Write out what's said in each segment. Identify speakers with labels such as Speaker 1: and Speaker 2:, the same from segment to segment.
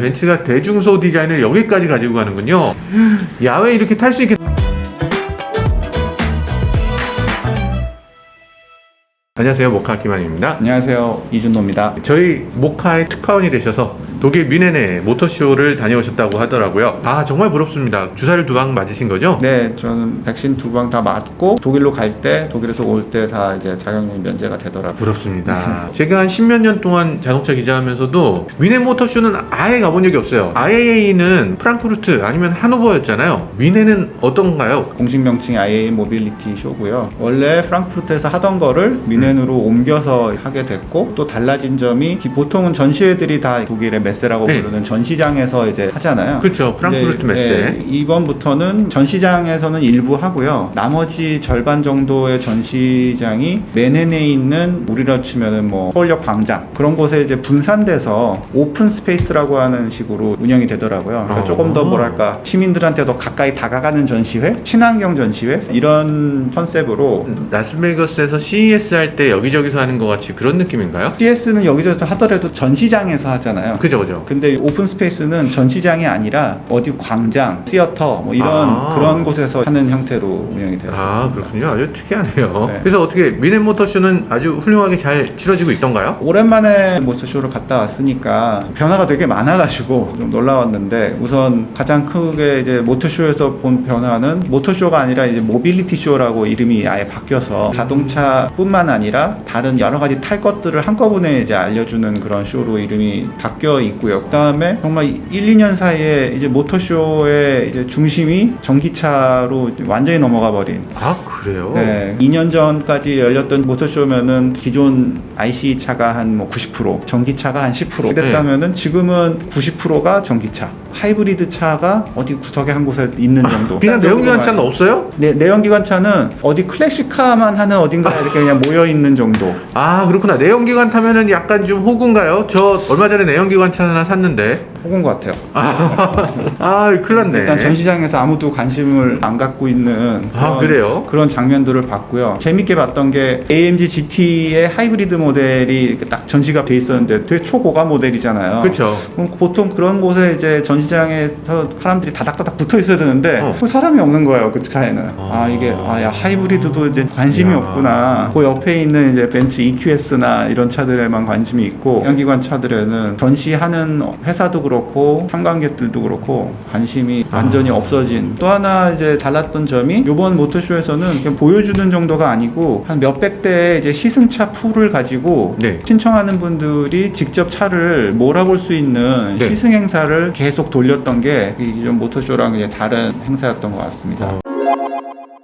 Speaker 1: 벤츠가 대중소 디자인을 여기까지 가지고 가는군요. 야외 이렇게 탈 수 있게. 안녕하세요, 모카 김한입니다.
Speaker 2: 안녕하세요, 이준호입니다.
Speaker 1: 저희 모카의 특파원이 되셔서 독일 뮌헨의 모터쇼를 다녀오셨다고 하더라고요. 아, 정말 부럽습니다. 주사를 2방 맞으신 거죠?
Speaker 2: 네, 저는 백신 2방 다 맞고 독일로 갈 때, 독일에서 올 때 다 이제 자격증 면제가 되더라고요.
Speaker 1: 부럽습니다. 제가 한 10몇 년 동안 자동차 기자하면서도 뮌헨 모터쇼는 아예 가본 적이 없어요. IAA는 프랑크푸르트 아니면 하노버였잖아요. 뮌헨은 어떤가요?
Speaker 2: 공식 명칭이 IAA 모빌리티 쇼고요. 원래 프랑크푸르트에서 하던 거를 뮌헨으로 옮겨서 하게 됐고, 또 달라진 점이 보통은 전시회들이 다 독일의 메세라고
Speaker 1: 네.
Speaker 2: 부르는 전시장에서 이제 하잖아요.
Speaker 1: 그렇죠. 프랑크푸르트 메세.
Speaker 2: 이번부터는 전시장에서는 일부 하고요. 나머지 절반 정도의 전시장이 맨헨에 있는 우리로 치면은 뭐 서울역 광장 그런 곳에 이제 분산돼서 오픈 스페이스라고 하는 식으로 운영이 되더라고요. 그러니까 조금 더 뭐랄까 시민들한테 더 가까이 다가가는 전시회, 친환경 전시회 이런 컨셉으로.
Speaker 1: 라스베이거스에서 CES 할 때 여기저기서 하는 것 같이 그런 느낌인가요?
Speaker 2: CES는 여기저기서 하더라도 전시장에서 하잖아요.
Speaker 1: 그죠.
Speaker 2: 근데 오픈 스페이스는 전시장이 아니라 어디 광장, 시어터 뭐 이런 그런 곳에서 하는 형태로 운영이 되었습니다.
Speaker 1: 아, 그렇군요. 아주 특이하네요.
Speaker 2: 네.
Speaker 1: 그래서 어떻게 뮌헨 모터쇼는 아주 훌륭하게 잘 치러지고 있던가요?
Speaker 2: 오랜만에 모터쇼를 갔다 왔으니까 변화가 되게 많아가지고 좀 놀라웠는데, 우선 가장 크게 이제 모터쇼에서 본 변화는 모터쇼가 아니라 이제 모빌리티 쇼라고 이름이 아예 바뀌어서 자동차뿐만 아니라 다른 여러 가지 탈 것들을 한꺼번에 이제 알려주는 그런 쇼로 이름이 바뀌어 있고요. 그다음에 정말 1, 2년 사이에 이제 모터쇼의 이제 중심이 전기차로 완전히 넘어가 버린.
Speaker 1: 아, 그래요?
Speaker 2: 네, 2년 전까지 열렸던 모터쇼면은 기존 IC 차가 한 뭐 90%, 전기차가 한 10% 이랬다면은 지금은 90%가 전기차, 하이브리드 차가 어디 구석에 한 곳에 있는 정도.
Speaker 1: 그냥 내연기관차는 없어요?
Speaker 2: 네, 내연기관차는 어디 클래식카만 하는 어딘가에 이렇게 그냥 모여 있는 정도.
Speaker 1: 아, 그렇구나. 내연기관 타면은 약간 좀 호구인가요? 저 얼마 전에 내연기관차 하나 샀는데.
Speaker 2: 혹은 것 같아요.
Speaker 1: 아, 큰일 났네.
Speaker 2: 일단 전시장에서 아무도 관심을 안 갖고 있는
Speaker 1: 그래요?
Speaker 2: 그런 장면들을 봤고요. 재밌게 봤던 게 AMG GT의 하이브리드 모델이 이렇게 딱 전시가 돼 있었는데 되게 초고가 모델이잖아요.
Speaker 1: 그렇죠.
Speaker 2: 보통 그런 곳에 이제 전시장에서 사람들이 다닥다닥 붙어 있어야 되는데 그 사람이 없는 거예요. 그 차에는. 야, 하이브리드도 이제 관심이 없구나. 그 옆에 있는 이제 벤츠 EQS나 이런 차들에만 관심이 있고, 연기관 차들에는 전시하는 회사도 그렇고 참관객들도 그렇고 관심이 완전히 없어진. 또 하나 이제 달랐던 점이, 이번 모터쇼에서는 그냥 보여주는 정도가 아니고 한 몇백 대의 이제 시승차 풀을 가지고 신청하는 분들이 직접 차를 몰아볼 수 있는 시승 행사를 계속 돌렸던 게 이전 모터쇼랑 이제 다른 행사였던 것 같습니다.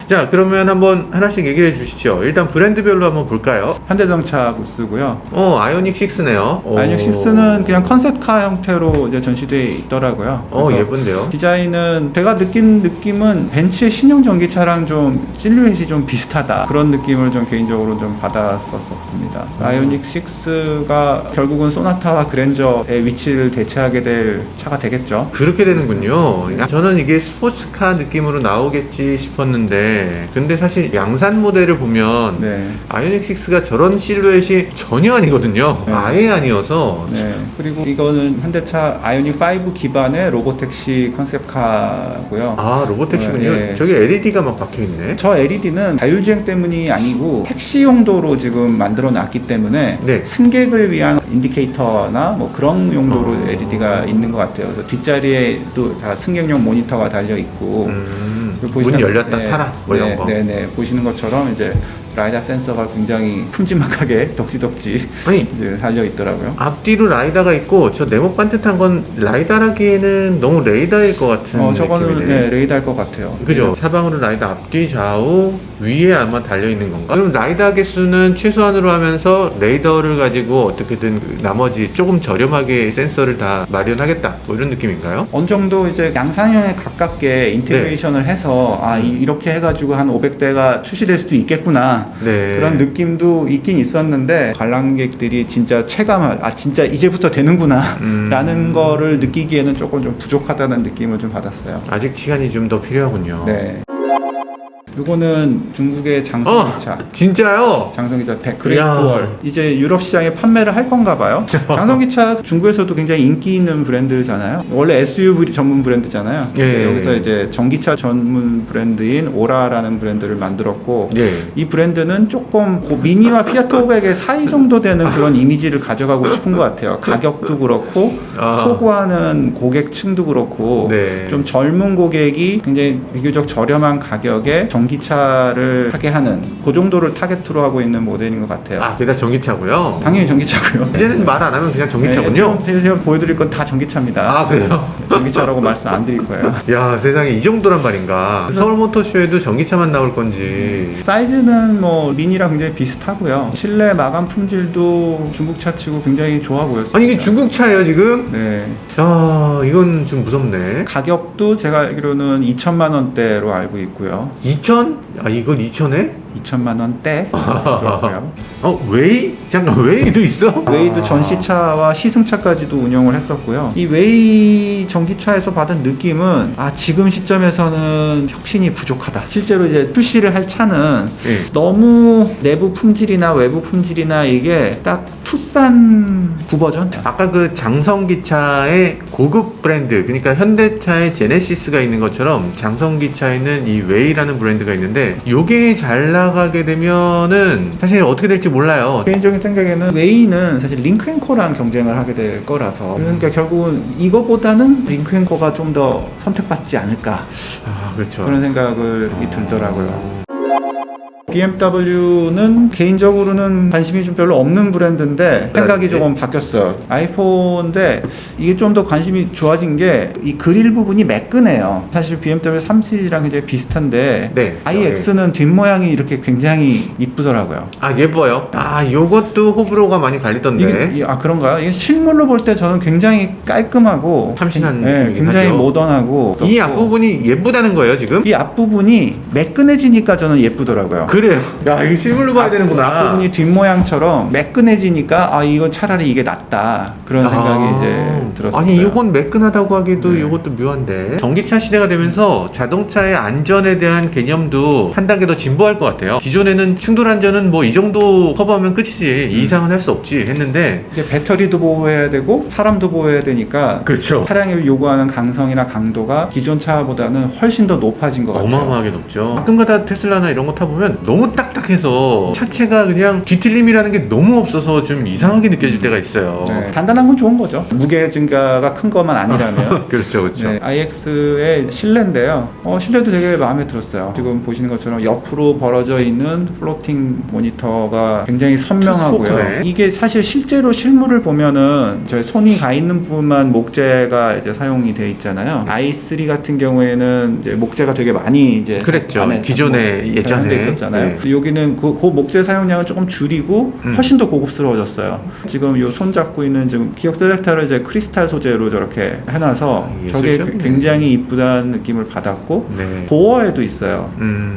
Speaker 1: 자, 그러면 한번 하나씩 얘기해 주시죠. 일단 브랜드별로 한번 볼까요?
Speaker 2: 현대자동차 부스고요.
Speaker 1: 아이오닉 6네요.
Speaker 2: 아이오닉 6는 그냥 컨셉카 형태로 이제 전시되어 있더라고요.
Speaker 1: 예쁜데요.
Speaker 2: 디자인은 제가 느낀 느낌은 벤츠의 신형 전기차랑 좀 실루엣이 좀 비슷하다, 그런 느낌을 좀 개인적으로 좀 받았었습니다. 아이오닉 6가 결국은 소나타와 그랜저의 위치를 대체하게 될 차가 되겠죠.
Speaker 1: 그렇게 되는군요. 저는 이게 스포츠카 느낌으로 나오겠지 싶었는데, 근데 사실 양산 모델을 보면 아이오닉 6가 저런 실루엣이 전혀 아니거든요. 아예 아니어서.
Speaker 2: 그리고 이거는 현대차 아이오닉 5 기반의 로보택시 컨셉카고요.
Speaker 1: 로보택시군요. 저기 LED가 막 박혀있네.
Speaker 2: 저 LED는 자율주행 때문이 아니고 택시 용도로 지금 만들어 놨기 때문에 승객을 위한 인디케이터나 뭐 그런 용도로 LED가 있는 것 같아요. 그래서 뒷자리에도 다 승객용 모니터가 달려 있고,
Speaker 1: 문 열렸다 타라 뭐 이런 거.
Speaker 2: 보시는 것처럼 이제 라이다 센서가 굉장히 큼지막하게 덕지덕지 이제 달려 있더라고요.
Speaker 1: 앞뒤로 라이다가 있고, 저 네모 반듯한 건 라이다라기에는 너무 레이더일 것 같은
Speaker 2: 저거는
Speaker 1: 느낌이네.
Speaker 2: 레이더일 것 같아요.
Speaker 1: 그죠? 사방으로 라이다 앞뒤 좌우 위에 아마 달려있는 건가? 그럼 라이다 개수는 최소한으로 하면서 레이더를 가지고 어떻게든 나머지 조금 저렴하게 센서를 다 마련하겠다 뭐 이런 느낌인가요?
Speaker 2: 어느 정도 이제 양산형에 가깝게 인테그레이션을 해서 이렇게 해가지고 한 500대가 출시될 수도 있겠구나, 그런 느낌도 있긴 있었는데, 관람객들이 진짜 체감할, 진짜 이제부터 되는구나 라는 거를 느끼기에는 조금 좀 부족하다는 느낌을 좀 받았어요.
Speaker 1: 아직 시간이 좀 더 필요하군요.
Speaker 2: 이거는 중국의 장성기차.
Speaker 1: 진짜요?
Speaker 2: 장성기차
Speaker 1: 이야.
Speaker 2: 그레이트월. 이제 유럽 시장에 판매를 할 건가 봐요. 장성기차 중국에서도 굉장히 인기 있는 브랜드잖아요. 원래 SUV 전문 브랜드잖아요.
Speaker 1: 예.
Speaker 2: 여기서 이제 전기차 전문 브랜드인 오라라는 브랜드를 만들었고
Speaker 1: 예.
Speaker 2: 이 브랜드는 조금 미니와 피아트 500의 사이 정도 되는 그런 이미지를 가져가고 싶은 것 같아요. 가격도 그렇고 소구하는 고객층도 그렇고
Speaker 1: 네.
Speaker 2: 좀 젊은 고객이 굉장히 비교적 저렴한 가격에 전기차를 타게 하는 그 정도를 타겟으로 하고 있는 모델인 것 같아요.
Speaker 1: 게다 전기차고요?
Speaker 2: 당연히 전기차고요.
Speaker 1: 이제는 말 안 하면 그냥 전기차군요?
Speaker 2: 네, 제가 보여드릴 건 다 전기차입니다.
Speaker 1: 그래요?
Speaker 2: 전기차라고 말씀 안 드릴 거예요.
Speaker 1: 야, 세상에 이 정도란 말인가? 서울모터쇼에도 전기차만 나올 건지.
Speaker 2: 사이즈는 뭐 미니랑 굉장히 비슷하고요. 실내 마감 품질도 중국차 치고 굉장히 좋아 보였어요.
Speaker 1: 아니, 이게 중국차예요, 지금?
Speaker 2: 네.
Speaker 1: 야, 이건 좀 무섭네.
Speaker 2: 가격도 제가 알기로는 2천만 원대로 알고 있고요.
Speaker 1: 2천? 이걸 2천에?
Speaker 2: 2천만 원대 들었고요.
Speaker 1: 웨이? 잠깐, 웨이도 있어?
Speaker 2: 웨이도 전시차와 시승차까지도 운영을 했었고요. 이 웨이 전기차에서 받은 느낌은 지금 시점에서는 혁신이 부족하다. 실제로 이제 출시를 할 차는
Speaker 1: 예.
Speaker 2: 너무 내부 품질이나 외부 품질이나 이게 딱 투싼 구버전?
Speaker 1: 아까 그 장성기차의 고급 브랜드, 그러니까 현대차의 제네시스가 있는 것처럼 장성기차에는 이 웨이라는 브랜드가 있는데 요게 잘 나가게 되면은 사실 어떻게 될지 몰라요.
Speaker 2: 개인적인 생각에는 웨이는 사실 링크앤코랑 경쟁을 하게 될 거라서 그러니까 결국은 이거보다는 링크앤코가 좀 더 선택받지 않을까
Speaker 1: 그렇죠.
Speaker 2: 그런 생각을 들더라고요. BMW는 개인적으로는 관심이 좀 별로 없는 브랜드인데 생각이 조금 바뀌었어요. 아이폰인데 이게 좀 더 관심이 좋아진 게 이 그릴 부분이 매끈해요. 사실 BMW 3 시리즈랑 굉장히 비슷한데
Speaker 1: 네.
Speaker 2: iX는 뒷모양이 이렇게 굉장히 이쁘더라고요.
Speaker 1: 예뻐요. 요것도 호불호가 많이 갈리던데.
Speaker 2: 그런가요? 이게 실물로 볼 때 저는 굉장히 깔끔하고
Speaker 1: 참신한
Speaker 2: 네,
Speaker 1: 느낌이긴
Speaker 2: 굉장히
Speaker 1: 하죠.
Speaker 2: 모던하고
Speaker 1: 이 앞부분이 예쁘다는 거예요, 지금?
Speaker 2: 이 앞부분이 매끈해지니까 저는 예쁘더라고요.
Speaker 1: 그래요. 이거 실물로 봐야 되는구나.
Speaker 2: 앞부분이 뒷모양처럼 매끈해지니까 이건 차라리 이게 낫다 그런 생각이 이제 들었어요.
Speaker 1: 아니 이건 매끈하다고 하기도 이것도 묘한데 전기차 시대가 되면서 자동차의 안전에 대한 개념도 한 단계 더 진보할 것 같아요. 기존에는 충돌 안전은 뭐 이 정도 커버하면 끝이지 이 이상은 할 수 없지 했는데
Speaker 2: 이제 배터리도 보호해야 되고 사람도 보호해야 되니까
Speaker 1: 그렇죠.
Speaker 2: 차량이 요구하는 강성이나 강도가 기존 차보다는 훨씬 더 높아진 것 같아요.
Speaker 1: 어마어마하게 높죠. 가끔가다 테슬라나 이런 거 타보면 너무 딱딱해서 차체가 그냥 뒤틀림이라는 게 너무 없어서 좀 이상하게 느껴질 때가 있어요.
Speaker 2: 네, 단단한 건 좋은 거죠. 무게 증가가 큰 것만 아니라면.
Speaker 1: 그렇죠, 그렇죠.
Speaker 2: 네, iX의 실내인데요. 실내도 되게 마음에 들었어요. 지금 보시는 것처럼 옆으로 벌어져 있는 플로팅 모니터가 굉장히 선명하고요.
Speaker 1: 투스포크네.
Speaker 2: 이게 사실 실제로 실물을 보면은 저희 손이 가 있는 부분만 목재가 이제 사용이 돼 있잖아요. i3 같은 경우에는 이제 목재가 되게 많이 이제
Speaker 1: 그랬죠.
Speaker 2: 안에
Speaker 1: 기존에 예전에
Speaker 2: 사용돼 있었잖아요. 여기는 그 목재 사용량을 조금 줄이고 훨씬 더 고급스러워졌어요. 지금 요 손 잡고 있는 지금 기억 셀렉터를 이제 크리스탈 소재로 저렇게 해놔서 저게
Speaker 1: 예술적이네.
Speaker 2: 굉장히 이쁘다는 느낌을 받았고
Speaker 1: 네.
Speaker 2: 보어에도 있어요.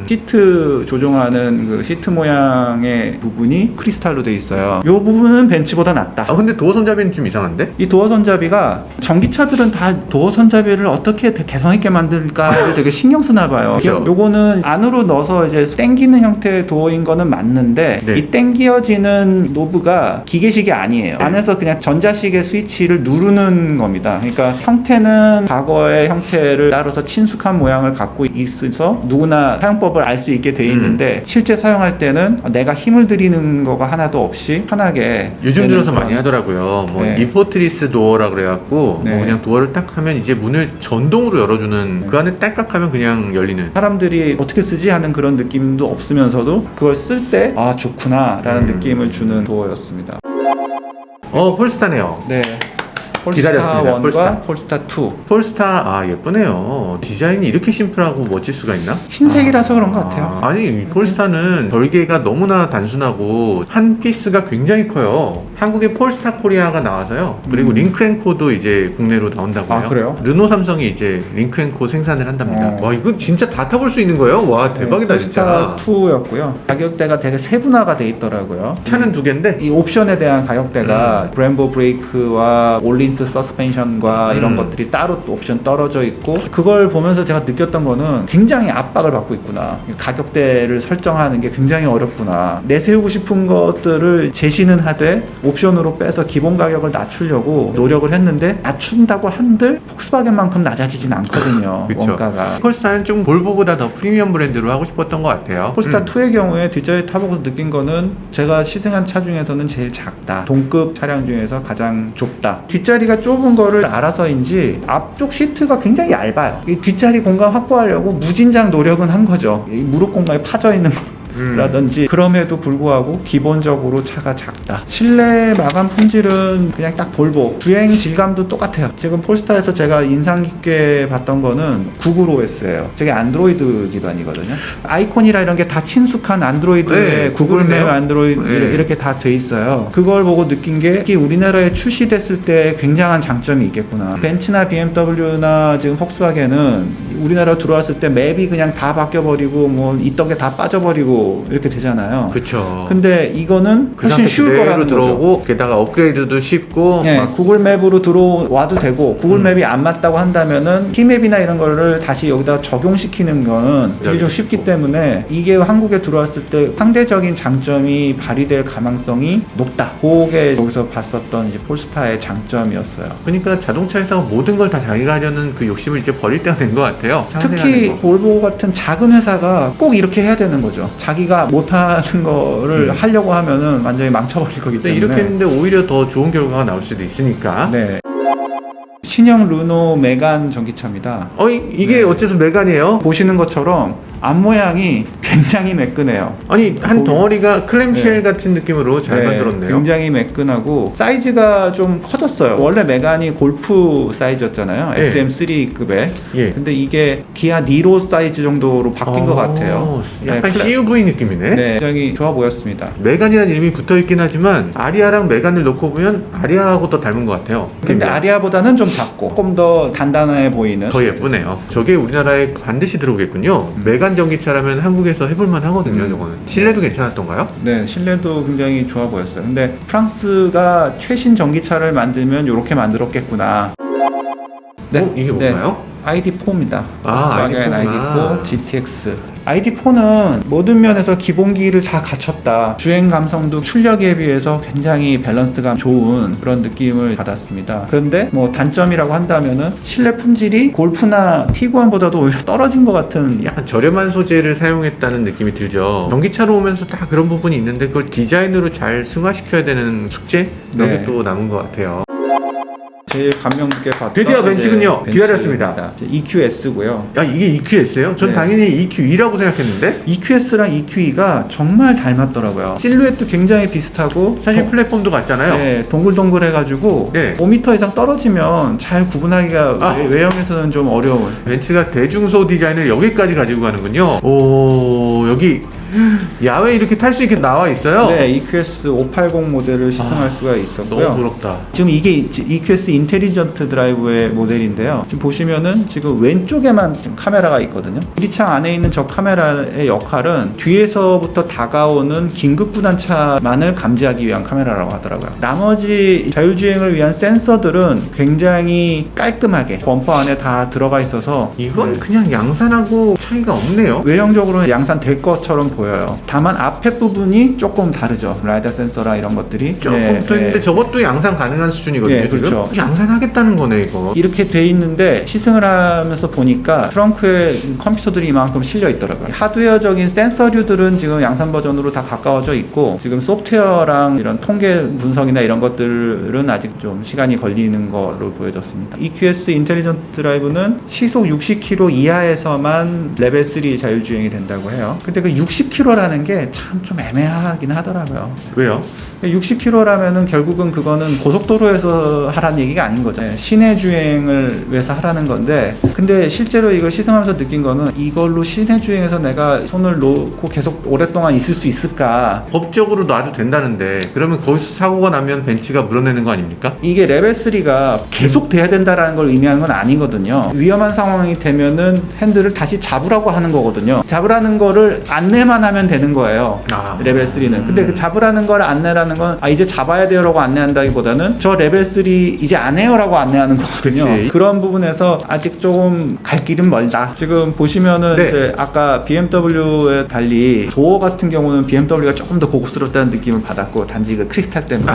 Speaker 2: 시트 조종하는 그 시트 모양의 부분이 크리스탈로 돼 있어요. 요 부분은 벤츠보다 낫다.
Speaker 1: 근데 도어 손잡이는 좀 이상한데?
Speaker 2: 이 도어 손잡이가 전기차들은 다 도어 손잡이를 어떻게 개성 있게 만들까를 되게 신경 쓰나 봐요.
Speaker 1: 그렇죠.
Speaker 2: 요거는 안으로 넣어서 이제 당기는 형태의 도어인 거는 맞는데
Speaker 1: 네.
Speaker 2: 이 당겨지는 노브가 기계식이 아니에요. 안에서 그냥 전자식의 스위치를 누르는 겁니다. 그러니까 형태는 과거의 형태를 따라서 친숙한 모양을 갖고 있어서 누구나 사용법을 알 수 있게 돼 있는데 실제 사용할 때는 내가 힘을 들이는 거가 하나도 없이 편하게
Speaker 1: 요즘
Speaker 2: 되는
Speaker 1: 들어서
Speaker 2: 그런-
Speaker 1: 많이 하더라고요. 뭐
Speaker 2: 네.
Speaker 1: 리포트리스 도어라 그래갖고
Speaker 2: 네.
Speaker 1: 뭐 그냥 도어를 딱 하면 이제 문을 전동으로 열어주는 그 안에 딸깍하면 그냥 열리는.
Speaker 2: 사람들이 어떻게 쓰지 하는 그런 느낌도 없으면서도 그걸 쓸 때 좋구나 라는 느낌을 주는 도어였습니다.
Speaker 1: 폴스타네요.
Speaker 2: 네.
Speaker 1: 기다렸습니다.
Speaker 2: 폴스타
Speaker 1: 폴스타.
Speaker 2: 1과 폴스타 2.
Speaker 1: 폴스타 예쁘네요. 디자인이 이렇게 심플하고 멋질 수가 있나?
Speaker 2: 흰색이라서 그런 것 같아요.
Speaker 1: 아니 폴스타는 절개가 너무나 단순하고 한 피스가 굉장히 커요. 한국에 폴스타 코리아가 나와서요. 그리고 링크앤코도 이제 국내로 나온다고 해요.
Speaker 2: 아, 그래요?
Speaker 1: 르노 삼성이 이제 링크앤코 생산을 한답니다. 와, 이거 진짜 다 타볼 수 있는 거예요? 와, 대박이다, 진짜.
Speaker 2: 폴스타 2였고요. 가격대가 되게 세분화가 돼 있더라고요.
Speaker 1: 차는 두 개인데
Speaker 2: 이 옵션에 대한 가격대가 브em보 브레이크와 올린스 서스펜션과 이런 것들이 따로 또 옵션 떨어져 있고, 그걸 보면서 제가 느꼈던 거는 굉장히 압박을 받고 있구나. 가격대를 설정하는 게 굉장히 어렵구나. 내세우고 싶은 것들을 제시는 하되 옵션으로 빼서 기본 가격을 낮추려고 노력을 했는데, 낮춘다고 한들 폭스바겐만큼 낮아지진 않거든요.
Speaker 1: 그쵸.
Speaker 2: 원가가.
Speaker 1: 폴스타는 좀 볼보보다 더 프리미엄 브랜드로 하고 싶었던 것 같아요.
Speaker 2: 폴스타 2의 경우에 뒷자리 타보고 느낀 거는 제가 시승한 차 중에서는 제일 작다. 동급 차량 중에서 가장 좁다. 뒷자리가 좁은 거를 알아서인지 앞쪽 시트가 굉장히 얇아요. 이 뒷자리 공간 확보하려고 무진장 노력은 한 거죠. 이 무릎 공간이 파져 있는 거. 라든지 그럼에도 불구하고 기본적으로 차가 작다. 실내 마감 품질은 그냥 딱 볼보. 주행 질감도 똑같아요. 지금 폴스타에서 제가 인상 깊게 봤던 거는 구글 OS예요. 저게 안드로이드 기반이거든요. 아이콘이라 이런 게 다 친숙한 안드로이드에
Speaker 1: 네,
Speaker 2: 구글 맵,
Speaker 1: 구글이네요.
Speaker 2: 안드로이드
Speaker 1: 네.
Speaker 2: 이렇게 다 돼 있어요. 그걸 보고 느낀 게 이게 우리나라에 출시됐을 때 굉장한 장점이 있겠구나. 벤츠나 BMW나 지금 폭스바겐은 우리나라 들어왔을 때 맵이 그냥 다 바뀌어버리고 뭐 있던 게 다 빠져버리고 이렇게 되잖아요.
Speaker 1: 그쵸.
Speaker 2: 근데 이거는
Speaker 1: 그
Speaker 2: 훨씬
Speaker 1: 상태
Speaker 2: 쉬울
Speaker 1: 그대로
Speaker 2: 거라는 거죠.
Speaker 1: 들어오고 게다가 업그레이드도 쉽고
Speaker 2: 네,
Speaker 1: 막
Speaker 2: 구글 맵으로 들어와도 되고, 구글 맵이 안 맞다고 한다면은 키맵이나 이런 거를 다시 여기다 적용시키는 거는 되게 좀 쉽기 때문에 이게 한국에 들어왔을 때 상대적인 장점이 발휘될 가능성이 높다. 그게 여기서 봤었던 이제 폴스타의 장점이었어요.
Speaker 1: 그러니까 자동차에서 모든 걸 다 자기가 하려는 그 욕심을 이제 버릴 때가 된 것 같아요.
Speaker 2: 특히
Speaker 1: 상생하는 거.
Speaker 2: 볼보 같은 작은 회사가 꼭 이렇게 해야 되는 거죠. 자기가 못하는 거를 하려고 하면은 완전히 망쳐버릴 거기
Speaker 1: 근데
Speaker 2: 때문에.
Speaker 1: 이렇게 했는데 오히려 더 좋은 결과가 나올 수도 있으니까.
Speaker 2: 네. 신형 르노 메간 전기차입니다.
Speaker 1: 이게
Speaker 2: 네.
Speaker 1: 어째서 메간이에요?
Speaker 2: 보시는 것처럼 앞모양이 굉장히 매끈해요.
Speaker 1: 아니 한 덩어리가 클램쉘
Speaker 2: 네.
Speaker 1: 같은 느낌으로 잘 만들었네요.
Speaker 2: 굉장히 매끈하고 사이즈가 좀 커졌어요. 원래 메간이 골프 사이즈였잖아요.
Speaker 1: 네.
Speaker 2: SM3급에.
Speaker 1: 예.
Speaker 2: 근데 이게 기아 니로 사이즈 정도로 바뀐 것 같아요.
Speaker 1: 약간
Speaker 2: 네,
Speaker 1: CUV 느낌이네.
Speaker 2: 네, 굉장히 좋아 보였습니다.
Speaker 1: 메간이라는 이름이 붙어있긴 하지만 아리아랑 메간을 놓고 보면 아리아하고 더 닮은 것 같아요.
Speaker 2: 근데
Speaker 1: 굉장히.
Speaker 2: 아리아보다는 좀 작고 조금 더 단단해 보이는.
Speaker 1: 더 예쁘네요. 저게 우리나라에 반드시 들어오겠군요. 메간 전기차라면 한국에서 해볼만 하거든요. 저거는 실내도 괜찮았던가요?
Speaker 2: 네, 실내도 굉장히 좋아 보였어요. 근데 프랑스가 최신 전기차를 만들면 이렇게 만들었겠구나. 네,
Speaker 1: 이게 뭔가요?
Speaker 2: ID4입니다.
Speaker 1: 아,
Speaker 2: volkswagen
Speaker 1: ID4
Speaker 2: ID4 GTX. ID4는 모든 면에서 기본기를 다 갖췄다. 주행 감성도 출력에 비해서 굉장히 밸런스가 좋은 그런 느낌을 받았습니다. 그런데 뭐 단점이라고 한다면은 실내 품질이 골프나 티구안보다도 오히려 떨어진 것 같은.
Speaker 1: 약간 저렴한 소재를 사용했다는 느낌이 들죠. 전기차로 오면서 다 그런 부분이 있는데 그걸 디자인으로 잘 승화시켜야 되는 숙제? 그런
Speaker 2: 네.
Speaker 1: 게 또 남은 것 같아요.
Speaker 2: 제일 감명 깊게 봤던
Speaker 1: 드디어 벤츠군요.
Speaker 2: 이제
Speaker 1: 기다렸습니다.
Speaker 2: 벤츠입니다. EQS고요.
Speaker 1: 야, 이게 EQS예요? 전
Speaker 2: 네.
Speaker 1: 당연히 EQE라고 생각했는데
Speaker 2: EQS랑 EQE가 정말 닮았더라고요. 실루엣도 굉장히 비슷하고
Speaker 1: 사실 플랫폼도 같잖아요.
Speaker 2: 네, 동글동글해가지고
Speaker 1: 네.
Speaker 2: 5m 이상 떨어지면 잘 구분하기가 외형에서는 좀 어려운.
Speaker 1: 벤츠가 대중소 디자인을 여기까지 가지고 가는군요. 오, 여기 야외 이렇게 탈 수 있게 나와 있어요.
Speaker 2: 네, EQS 580 모델을 시승할 수가 있었고요.
Speaker 1: 너무 부럽다.
Speaker 2: 지금 이게 EQS 인텔리전트 드라이브의 모델인데요. 지금 보시면은 지금 왼쪽에만 지금 카메라가 있거든요. 유리창 안에 있는 저 카메라의 역할은 뒤에서부터 다가오는 긴급 구단차만을 감지하기 위한 카메라라고 하더라고요. 나머지 자율주행을 위한 센서들은 굉장히 깔끔하게 범퍼 안에 다 들어가 있어서
Speaker 1: 이건 그냥 양산하고 차이가 없네요.
Speaker 2: 외형적으로는 양산될 것처럼 보여요. 다만 앞에 부분이 조금 다르죠. 라이다 센서라 이런 것들이
Speaker 1: 조금 더 있는데 저것도 양산 가능한 수준이거든요.
Speaker 2: 네, 그렇죠.
Speaker 1: 지금 양산하겠다는 거네 이거.
Speaker 2: 이렇게 돼 있는데 시승을 하면서 보니까 트렁크에 컴퓨터들이 이만큼 실려 있더라고요. 하드웨어적인 센서류들은 지금 양산 버전으로 다 가까워져 있고, 지금 소프트웨어랑 이런 통계 분석이나 이런 것들은 아직 좀 시간이 걸리는 걸로 보여졌습니다. EQS 인텔리전트 드라이브는 시속 60km 이하에서만 레벨 3 자율주행이 된다고 해요. 근데 그 60km라는 게 참 좀 애매하긴 하더라고요.
Speaker 1: 왜요?
Speaker 2: 60km라면은 결국은 그거는 고속도로에서 하라는 얘기가 아닌 거죠. 시내 주행을 위해서 하라는 건데, 근데 실제로 이걸 시승하면서 느낀 거는 이걸로 시내 주행에서 내가 손을 놓고 계속 오랫동안 있을 수 있을까?
Speaker 1: 법적으로 놔도 된다는데 그러면 거기서 사고가 나면 벤츠가 물어내는 거 아닙니까?
Speaker 2: 이게 레벨 3가 계속 돼야 된다라는 걸 의미하는 건 아니거든요. 위험한 상황이 되면은 핸들을 다시 잡으라고 하는 거거든요. 잡으라는 거를 안내만 하면 되는 거예요. 레벨 3는. 근데 그 잡으라는 걸 안내라는 건 이제 잡아야 돼요라고 안내한다기보다는 저 레벨 3 이제 안 해요라고 안내하는 거거든요.
Speaker 1: 그치.
Speaker 2: 그런 부분에서 아직 조금 갈 길은 멀다. 지금 보시면은
Speaker 1: 네.
Speaker 2: 이제 아까 BMW에 달리 도어 같은 경우는 BMW가 조금 더 고급스럽다는 느낌을 받았고 단지 그 크리스탈 때문에.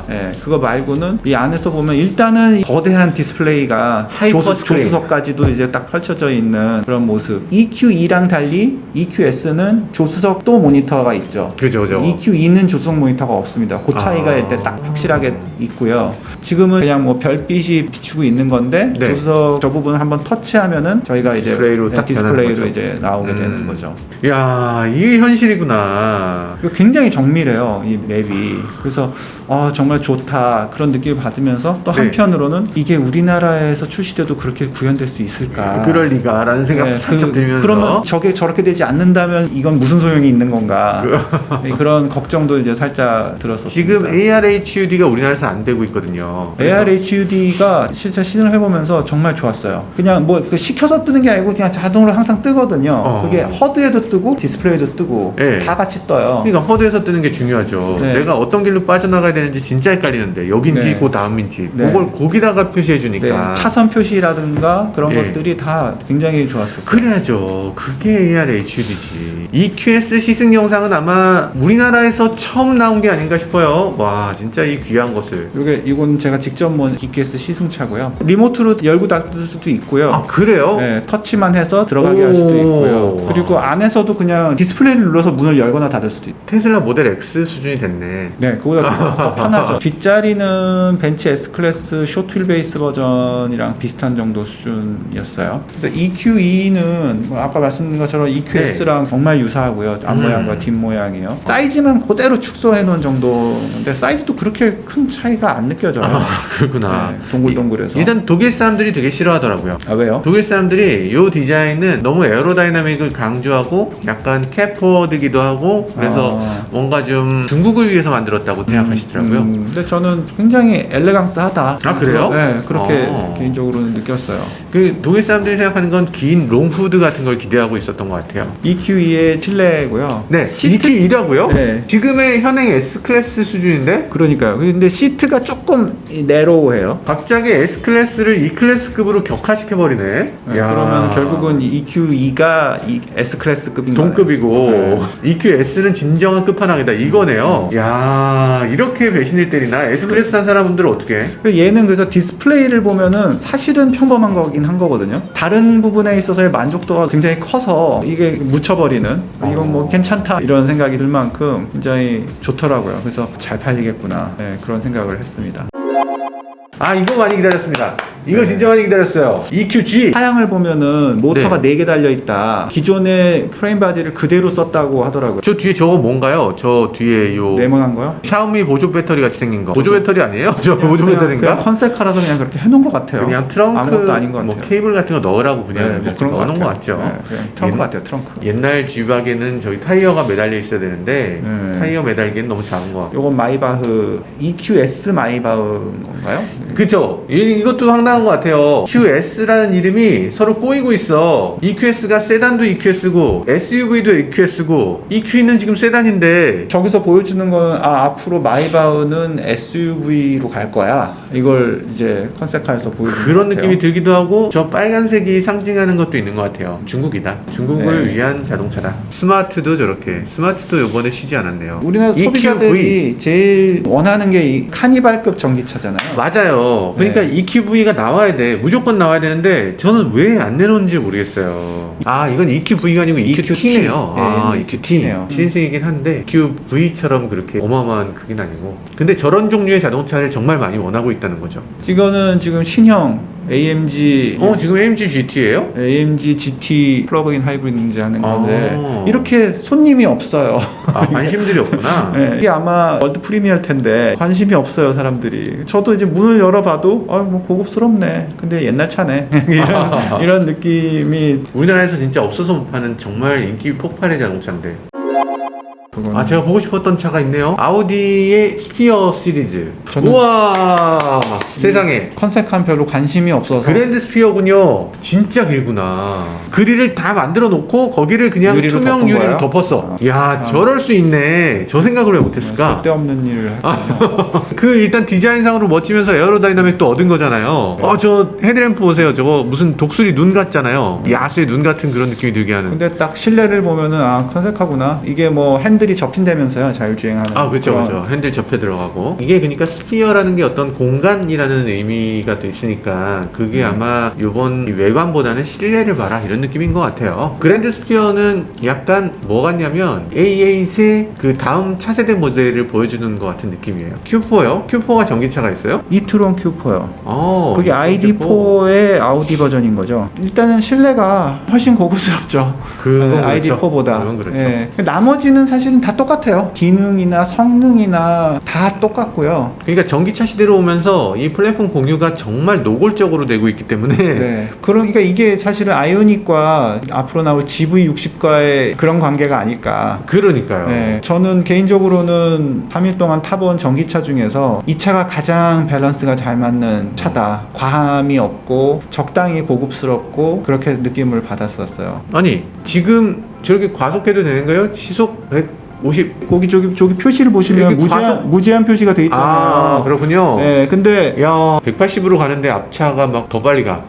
Speaker 2: 네, 그거 말고는 이 안에서 보면 일단은 거대한 디스플레이가
Speaker 1: 하이퍼 스크린.
Speaker 2: 조수석까지도 이제 딱 펼쳐져 있는 그런 모습. EQ2랑 달리 EQS는 조수석도 모니터가 있죠.
Speaker 1: 그죠.
Speaker 2: EQ2는 조수석 모니터가 없습니다. 그 차이가 이때 딱 확실하게 있고요. 지금은 그냥 뭐 별빛이 비추고 있는 건데
Speaker 1: 네.
Speaker 2: 조수석 저 부분을 한번 터치하면은 저희가 이제
Speaker 1: 디스플레이로 딱 변하는
Speaker 2: 디스플레이로
Speaker 1: 거죠.
Speaker 2: 이제 나오게 되는 거죠.
Speaker 1: 야, 이게 현실이구나.
Speaker 2: 이거 굉장히 정밀해요, 이 맵이. 그래서 정말 좋다 그런 느낌을 받으면서 또
Speaker 1: 네.
Speaker 2: 한편으로는 이게 우리나라에서 출시돼도 그렇게 구현될 수 있을까?
Speaker 1: 그럴 리가라는 생각 살짝 들면서.
Speaker 2: 그러면 저게 저렇게 되지 않는다면 이건 무슨 소용이 있는 건가? 그런 걱정도 이제 살짝 들었었습니다.
Speaker 1: 지금 ARHUD가 우리나라에서 안 되고 있거든요.
Speaker 2: ARHUD가 실제 시승을 해보면서 정말 좋았어요. 그냥 뭐 시켜서 뜨는 게 아니고 그냥 자동으로 항상 뜨거든요. 그게 허드에도 뜨고 디스플레이도 뜨고
Speaker 1: 네.
Speaker 2: 다 같이 떠요.
Speaker 1: 그러니까 허드에서 뜨는 게 중요하죠.
Speaker 2: 네.
Speaker 1: 내가 어떤 길로 빠져나가야 되는지 진짜 헷갈리는데 여긴지
Speaker 2: 네.
Speaker 1: 그 다음인지
Speaker 2: 네.
Speaker 1: 그걸 거기다가 표시해 주니까.
Speaker 2: 네, 차선 표시라든가 그런
Speaker 1: 예.
Speaker 2: 것들이 다 굉장히 좋았었어요.
Speaker 1: 그래야죠. 그게 ARHUD지. EQS 시승 영상은 아마 우리나라에서 처음 나온 게 아닌가 싶어요. 와, 진짜 이 귀한 것을.
Speaker 2: 이건 제가 직접 몬 EQS 시승차고요. 리모트로 열고 닫을 수도 있고요.
Speaker 1: 아, 그래요?
Speaker 2: 네, 터치만 해서 들어가게 할 수도 있고요. 그리고 안에서도 그냥 디스플레이를 눌러서 문을 열거나 닫을 수도 있고.
Speaker 1: 테슬라 모델 X 수준이 됐네.
Speaker 2: 네, 그거보다 더 편하죠. 뒷자리는 벤츠 S클래스 쇼트 휠베이스 버전이랑 비슷한 정도 수준이었어요. 근데 EQE는 아까 말씀드린 것처럼 EQS랑 정말 유사하고요. 앞모양과 뒷모양이요. 사이즈만 그대로 축소해 놓은 정도인데 사이즈도 그렇게 큰 차이가 안 느껴져요.
Speaker 1: 그렇구나.
Speaker 2: 네, 동글동글해서.
Speaker 1: 일단 독일 사람들이 되게 싫어하더라고요.
Speaker 2: 왜요?
Speaker 1: 독일 사람들이 이 디자인은 너무 에어로다이나믹을 강조하고 약간 캐포드기도 하고 그래서 뭔가 좀 중국을 위해서 만들었다고 생각하시더라고요.
Speaker 2: 근데 저는 굉장히 엘레강스하다.
Speaker 1: 아, 그래요?
Speaker 2: 네, 그렇게 개인적으로는 느꼈어요.
Speaker 1: 그 독일 사람들이 생각하는 건 긴 롱후드 같은 걸 기대하고 있었던 것 같아요.
Speaker 2: EQE의 실내고요.
Speaker 1: 네, EQ2라고요?
Speaker 2: 네.
Speaker 1: 지금의 현행 S클래스 수준인데
Speaker 2: 그러니까요. 근데 시트가 조금 네로우해요.
Speaker 1: 갑자기 S클래스를 E클래스급으로 격화시켜버리네.
Speaker 2: 네, 그러면 결국은 EQE가 S클래스급인 거예요.
Speaker 1: 동급이고 EQS는 진정한 끝판왕이다 이거네요. 야, 이렇게 배신을 때리나? S클래스 한 사람들은 어떻게 해?
Speaker 2: 얘는 그래서 디스플레이를 보면은 사실은 평범한 거긴 한 거거든요. 다른 부분에 있어서의 만족도가 굉장히 커서 이게 묻혀버리는 이건 뭐 괜찮다 이런 생각이 들 만큼 굉장히 좋더라고요. 그래서 잘 팔리겠구나 그런 생각을 했습니다.
Speaker 1: 아, 이거 많이 기다렸습니다. 이거 진짜 많이 기다렸어요. EQG.
Speaker 2: 사양을 보면은 모터가
Speaker 1: 네.
Speaker 2: 4개 달려있다. 기존의 프레임 바디를 그대로 썼다고 하더라고요.
Speaker 1: 저 뒤에 저거 뭔가요? 저 뒤에 요
Speaker 2: 네모난 거요?
Speaker 1: 샤오미 보조 배터리 같이 생긴 거. 보조 배터리 아니에요? 저 보조
Speaker 2: 그냥
Speaker 1: 배터리인가?
Speaker 2: 컨셉카라서 그냥 그렇게 해놓은 것 같아요.
Speaker 1: 그냥 트렁크
Speaker 2: 아무것도 아닌 것 같아요.
Speaker 1: 뭐 케이블 같은 거 넣으라고 그냥
Speaker 2: 뭐 그런
Speaker 1: 넣어놓은 것
Speaker 2: 같아요.
Speaker 1: 같죠.
Speaker 2: 네, 그냥 트렁크 같아요. 트렁크.
Speaker 1: 옛날 G박에는 저기 타이어가 매달려 있어야 되는데
Speaker 2: 네.
Speaker 1: 타이어 매달기엔 너무 작은 것 같아요.
Speaker 2: 요건 마이바흐 EQS 마이바흐인 건가요?
Speaker 1: 그쵸? 이것도 황당한 것 같아요. QS라는 이름이 서로 꼬이고 있어. EQS가 세단도 EQS고 SUV도 EQS고 EQ는 지금 세단인데
Speaker 2: 저기서 보여주는 건 앞으로 마이바흐는 SUV로 갈 거야. 이걸 이제 컨셉카에서 보여주는
Speaker 1: 그런
Speaker 2: 것 같아요.
Speaker 1: 느낌이 들기도 하고 저 빨간색이 상징하는 것도 있는 것 같아요. 중국이다. 중국을
Speaker 2: 네.
Speaker 1: 위한 자동차다. 스마트도 저렇게. 스마트도 이번에 쉬지 않았네요.
Speaker 2: 우리나라
Speaker 1: EQV.
Speaker 2: 소비자들이 제일 원하는 게 이 카니발급 전기차잖아요.
Speaker 1: 맞아요. 그러니까
Speaker 2: 네.
Speaker 1: EQV가 나와야 돼. 무조건 나와야 되는데 저는 왜 안 내놓은지 모르겠어요. 아, 이건 EQV가 아니고 EQT네요. 아,
Speaker 2: 네,
Speaker 1: EQT.
Speaker 2: 네요.
Speaker 1: 신생이긴 한데 EQV처럼 그렇게 어마어마한 크긴 아니고. 근데 저런 종류의 자동차를 정말 많이 원하고 있다는 거죠.
Speaker 2: 이거는 지금 신형 AMG
Speaker 1: 지금 AMG GT예요?
Speaker 2: AMG GT 플러그인 하이브리드 하는 건데
Speaker 1: 아.
Speaker 2: 이렇게 손님이 없어요.
Speaker 1: 관심들이 없구나.
Speaker 2: 네, 이게 아마 월드 프리미어일 텐데 관심이 없어요 사람들이. 저도 이제 문을 열어봐도 뭐 고급스럽네. 근데 옛날 차네. 이런 느낌이.
Speaker 1: 우리나라에서 진짜 없어서 못 파는 정말 인기 폭발의 자동차인데.
Speaker 2: 그거는
Speaker 1: 제가 보고 싶었던 차가 있네요. 아우디의 스피어 시리즈.
Speaker 2: 저는-
Speaker 1: 우와, 세상에.
Speaker 2: 컨셉감 별로 관심이 없어서
Speaker 1: 그랜드 스피어군요. 진짜 길구나. 그릴을 다 만들어 놓고 거기를 그냥
Speaker 2: 유리로
Speaker 1: 투명
Speaker 2: 덮은
Speaker 1: 유리로
Speaker 2: 거예요?
Speaker 1: 덮었어. 야, 저럴 수 있네. 저 생각을 왜 못했을까?
Speaker 2: 쓸데없는 일을 했거든요.
Speaker 1: 그 일단 디자인상으로 멋지면서 에어로다이나믹도 얻은 거잖아요. 저 헤드램프 보세요. 저거 무슨 독수리 눈 같잖아요. 야수의 눈 같은 그런 느낌이 들게 하는.
Speaker 2: 근데 딱 실내를 보면은 컨셉하구나. 이게 뭐 핸들이 접힌다면서요. 자율주행하는.
Speaker 1: 그렇죠,
Speaker 2: 그런-
Speaker 1: 그렇죠. 핸들 접혀 들어가고. 이게 그러니까 스피어라는 게 어떤 공간이라는 의미가 또 있으니까 그게 아마 요번 외관보다는 실내를 봐라 이런 느낌인 것 같아요. 그랜드 스피어는 약간 뭐 같냐면 A8의 그 다음 차세대 모델을 보여주는 것 같은 느낌이에요. Q4요? Q4가 전기차가 있어요?
Speaker 2: 이트론 Q4요. 그게
Speaker 1: Q4.
Speaker 2: ID4의 아우디 버전인 거죠. 일단은 실내가 훨씬 고급스럽죠.
Speaker 1: 그건 그렇죠.
Speaker 2: ID4보다.
Speaker 1: 그건 그렇죠.
Speaker 2: 나머지는 사실은 다 똑같아요. 기능이나 성능이나 다 똑같고요.
Speaker 1: 그러니까 전기차 시대로 오면서 이 플랫폼 공유가 정말 노골적으로 되고 있기 때문에
Speaker 2: 네. 그러니까 이게 사실은 아이오닉과 앞으로 나올 GV60과의 그런 관계가 아닐까.
Speaker 1: 그러니까요.
Speaker 2: 네, 저는 개인적으로는 3일 동안 타본 전기차 중에서 이 차가 가장 밸런스가 잘 맞는 차다. 과함이 없고 적당히 고급스럽고 그렇게 느낌을 받았었어요.
Speaker 1: 아니 지금 저렇게 과속해도 되는 거예요? 시속 150.
Speaker 2: 거기 저기 표시를 보시면
Speaker 1: 여기
Speaker 2: 무제한 표시가 돼 있잖아요.
Speaker 1: 그렇군요.
Speaker 2: 네, 근데
Speaker 1: 야, 180으로 가는데 앞차가 막 더 빨리 가.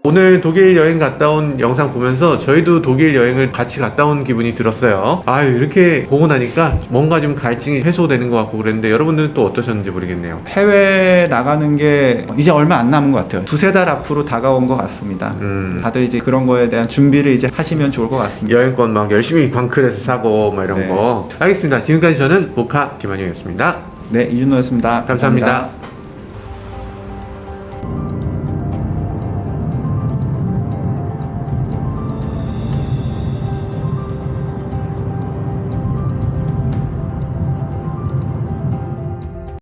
Speaker 1: 오늘 독일 여행 갔다 온 영상 보면서 저희도 독일 여행을 같이 갔다 온 기분이 들었어요. 이렇게 보고 나니까 뭔가 좀 갈증이 해소되는 것 같고 그랬는데 여러분들은 또 어떠셨는지 모르겠네요.
Speaker 2: 해외 나가는 게 이제 얼마 안 남은 것 같아요. 두세 달 앞으로 다가온 것 같습니다. 다들 이제 그런 거에 대한 준비를 이제 하시면 좋을 것 같습니다.
Speaker 1: 여행권 막 열심히 광클해서 사고 막 이런
Speaker 2: 네.
Speaker 1: 거. 알겠습니다. 지금까지 저는 모카 김한영이었습니다.
Speaker 2: 네, 이준호였습니다.
Speaker 1: 감사합니다.